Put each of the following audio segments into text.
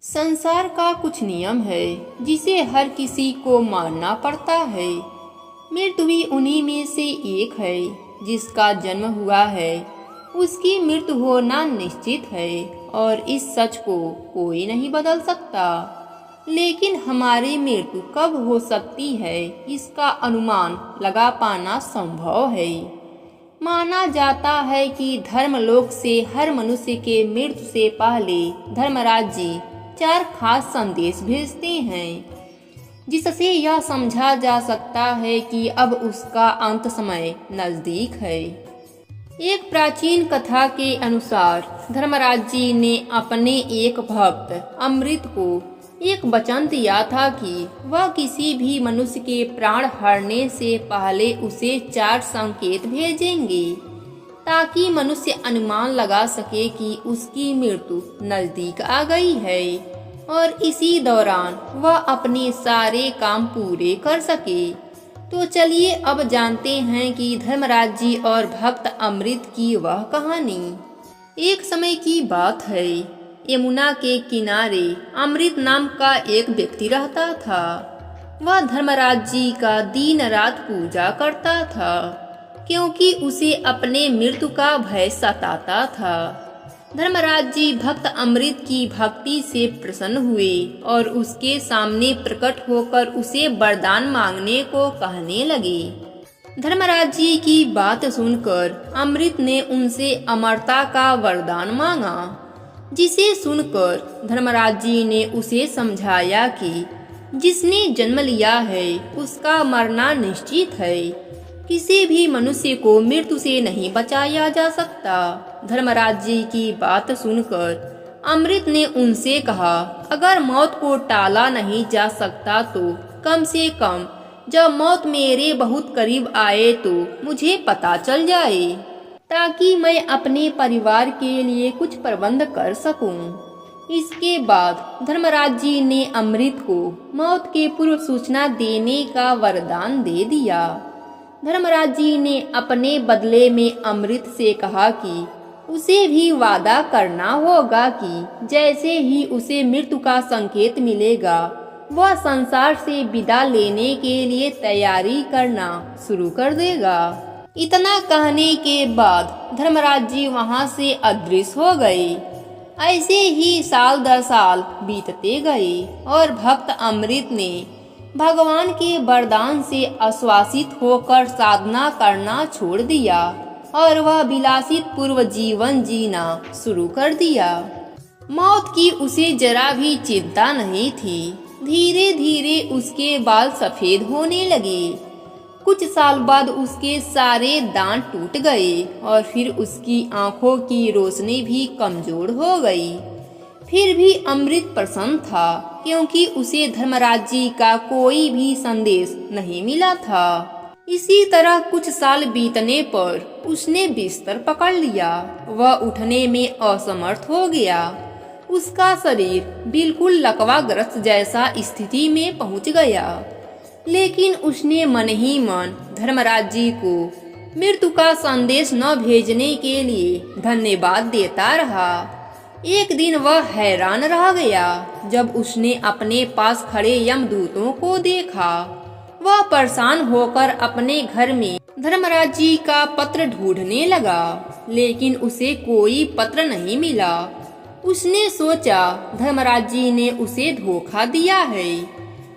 संसार का कुछ नियम है जिसे हर किसी को मानना पड़ता है। मृत्यु भी उन्हीं में से एक है। जिसका जन्म हुआ है उसकी मृत्यु होना निश्चित है और इस सच को कोई नहीं बदल सकता। लेकिन हमारी मृत्यु कब हो सकती है इसका अनुमान लगा पाना संभव है। माना जाता है कि धर्मलोक से हर मनुष्य के मृत्यु से पहले धर्मराज जी 4 खास संदेश भेजते हैं, जिससे यह समझा जा सकता है कि अब उसका अंत समय नजदीक है। एक प्राचीन कथा के अनुसार धर्मराज जी ने अपने एक भक्त अमृत को एक वचन दिया था कि वह किसी भी मनुष्य के प्राण हरने से पहले उसे 4 संकेत भेजेंगे, ताकि मनुष्य अनुमान लगा सके कि उसकी मृत्यु नजदीक आ गई है और इसी दौरान वह अपने सारे काम पूरे कर सके। तो चलिए अब जानते हैं कि धर्मराज जी और भक्त अमृत की वह कहानी। एक समय की बात है, यमुना के किनारे अमृत नाम का एक व्यक्ति रहता था। वह धर्मराज जी का दिन रात पूजा करता था, क्योंकि उसे अपने मृत्यु का भय सताता था। धर्मराज जी भक्त अमृत की भक्ति से प्रसन्न हुए और उसके सामने प्रकट होकर उसे वरदान मांगने को कहने लगे। धर्मराज जी की बात सुनकर अमृत ने उनसे अमरता का वरदान मांगा, जिसे सुनकर धर्मराज जी ने उसे समझाया कि जिसने जन्म लिया है उसका मरना निश्चित है। किसी भी मनुष्य को मृत्यु से नहीं बचाया जा सकता। धर्मराज जी की बात सुनकर अमृत ने उनसे कहा, अगर मौत को टाला नहीं जा सकता तो कम से कम जब मौत मेरे बहुत करीब आए तो मुझे पता चल जाए, ताकि मैं अपने परिवार के लिए कुछ प्रबंध कर सकूं। इसके बाद धर्मराज जी ने अमृत को मौत के पूर्व सूचना देने का वरदान दे दिया। धर्मराज जी ने अपने बदले में अमृत से कहा कि उसे भी वादा करना होगा कि जैसे ही उसे मृत्यु का संकेत मिलेगा वह संसार से विदा लेने के लिए तैयारी करना शुरू कर देगा। इतना कहने के बाद धर्मराज जी वहां से अदृश्य हो गए। ऐसे ही साल दर साल बीतते गए और भक्त अमृत ने भगवान के वरदान से आश्वासित होकर साधना करना छोड़ दिया और वह विलासित पूर्व जीवन जीना शुरू कर दिया। मौत की उसे जरा भी चिंता नहीं थी। धीरे धीरे उसके बाल सफेद होने लगे। कुछ साल बाद उसके सारे दांत टूट गए और फिर उसकी आंखों की रोशनी भी कमजोर हो गई। फिर भी अमृत प्रसन्न था, क्योंकि उसे धर्मराज जी का कोई भी संदेश नहीं मिला था। इसी तरह कुछ साल बीतने पर उसने बिस्तर पकड़ लिया। वह उठने में असमर्थ हो गया। उसका शरीर बिल्कुल लकवाग्रस्त जैसा स्थिति में पहुंच गया। लेकिन उसने मन ही मन धर्मराज जी को मृत्यु का संदेश न भेजने के लिए धन्यवाद देता रहा। एक दिन वह हैरान रह गया जब उसने अपने पास खड़े यमदूतों को देखा। वह परेशान होकर अपने घर में धर्मराज जी का पत्र ढूंढने लगा, लेकिन उसे कोई पत्र नहीं मिला। उसने सोचा धर्मराज जी ने उसे धोखा दिया है।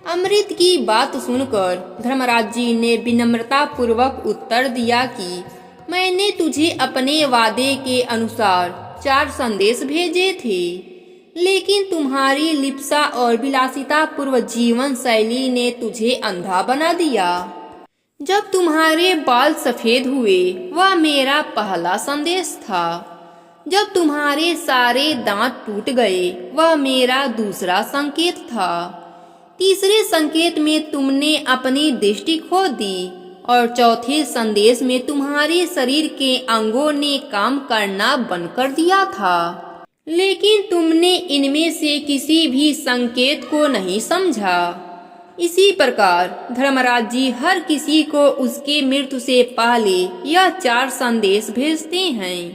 अमृत की बात सुनकर धर्मराज जी ने विनम्रता पूर्वक उत्तर दिया कि मैंने तुझे अपने वादे के अनुसार 4 संदेश भेजे थे, लेकिन तुम्हारी लिप्सा और विलासिता पूर्व जीवन शैली ने तुझे अंधा बना दिया। जब तुम्हारे बाल सफेद हुए वह मेरा पहला संदेश था। जब तुम्हारे सारे दांत टूट गए वह मेरा दूसरा संकेत था। तीसरे संकेत में तुमने अपनी दृष्टि खो दी और चौथे संदेश में तुम्हारे शरीर के अंगों ने काम करना बंद कर दिया था। लेकिन तुमने इनमें से किसी भी संकेत को नहीं समझा। इसी प्रकार धर्मराज जी हर किसी को उसके मृत्यु से पहले यह 4 संदेश भेजते हैं।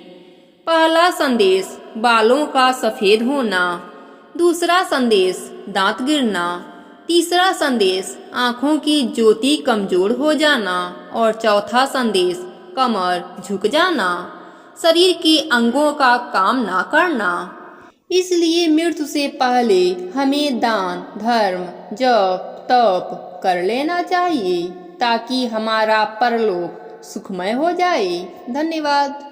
पहला संदेश बालों का सफेद होना। दूसरा संदेश, दांत गिरना। तीसरा संदेश, आँखों की ज्योति कमजोर हो जाना। और चौथा संदेश, कमर झुक जाना, शरीर के अंगों का काम ना करना। इसलिए मृत्यु से पहले हमें दान, धर्म, जप, तप कर लेना चाहिए ताकि हमारा परलोक सुखमय हो जाए। धन्यवाद।